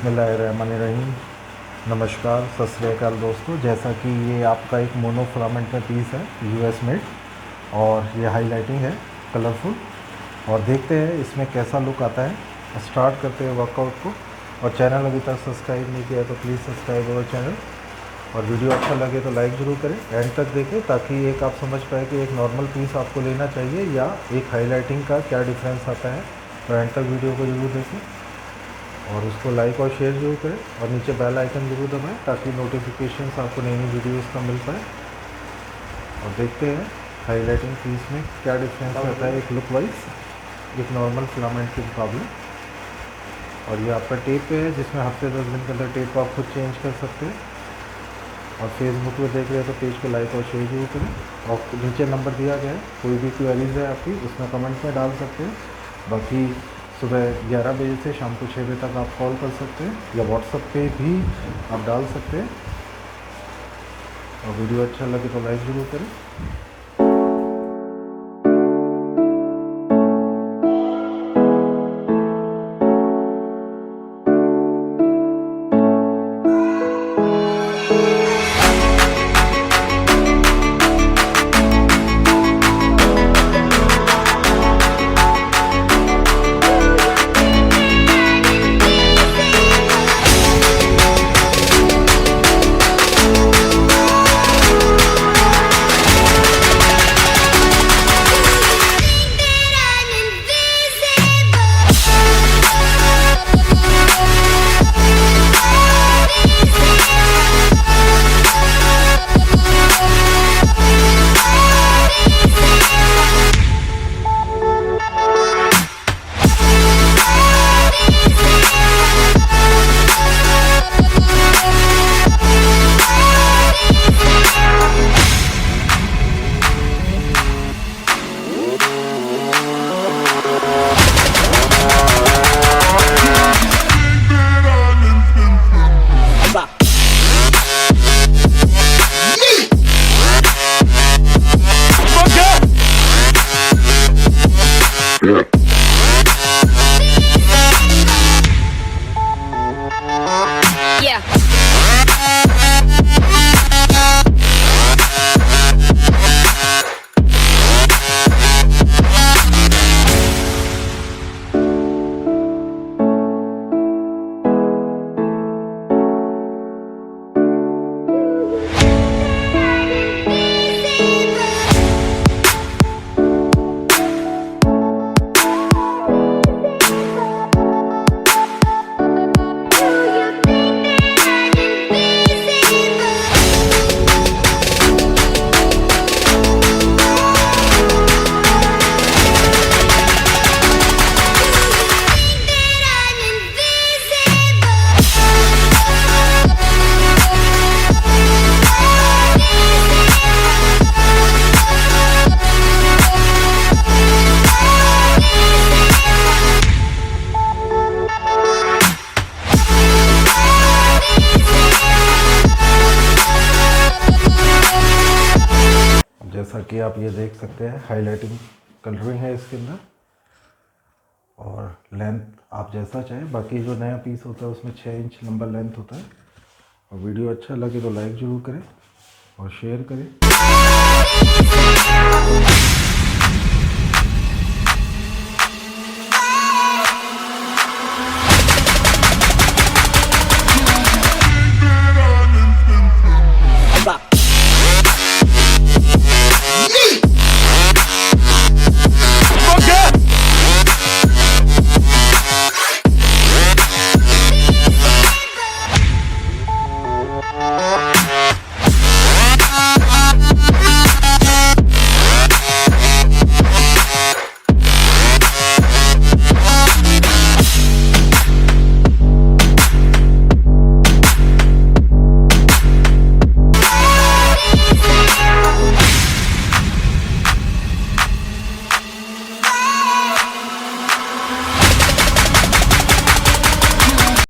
बिस्मिल्लाहिर्रहमानिर्रहीम। नमस्कार, सत श्री अकाल दोस्तों। जैसा कि ये आपका एक मोनो फिलामेंट का पीस है, यूएस मेड, और ये हाईलाइटिंग है कलरफुल। और देखते हैं इसमें कैसा लुक आता है। स्टार्ट करते हैं वर्कआउट को। और चैनल अभी तक सब्सक्राइब नहीं किया तो प्लीज़ सब्सक्राइब अवर चैनल, और वीडियो अच्छा लगे तो लाइक ज़रूर करें, एंड तक देखें, ताकि एक आप समझ पाए कि एक नॉर्मल पीस आपको लेना चाहिए या एक हाईलाइटिंग का क्या डिफरेंस आता है। तो एंड तक वीडियो को ज़रूर देखें और उसको लाइक और शेयर जरूर करें, और नीचे बेल आइकन ज़रूर दबाएं ताकि नोटिफिकेशंस आपको नई नई वीडियोज़ का मिल पाए। और देखते हैं हाईलाइटिंग पीस में क्या डिफरेंस आता है एक लुक वाइज एक नॉर्मल फिलामेंट के मुकाबले। और ये आपका टेप पे है, जिसमें हफ्ते 10 दिन के अंदर टेप को आप खुद चेंज कर सकते हैं। और फेसबुक पे देख रहे हैं तो पेज को लाइक और शेयर जरूर करें। और नीचे नंबर दिया गया है, कोई भी क्वेरीज है आपकी उसमें कमेंट में डाल सकते हैं। बाकी सुबह 11 बजे से शाम को 6 बजे तक आप कॉल कर सकते हैं, या व्हाट्सएप पे भी आप डाल सकते हैं। और वीडियो अच्छा लगे तो लाइक ज़रूर करें। जैसा कि आप ये देख सकते हैं, हाईलाइटिंग कलरिंग है इसके अंदर, और लेंथ आप जैसा चाहें। बाकी जो नया पीस होता है उसमें 6 इंच लंबा लेंथ होता है। और वीडियो अच्छा लगे तो लाइक ज़रूर करें और शेयर करें।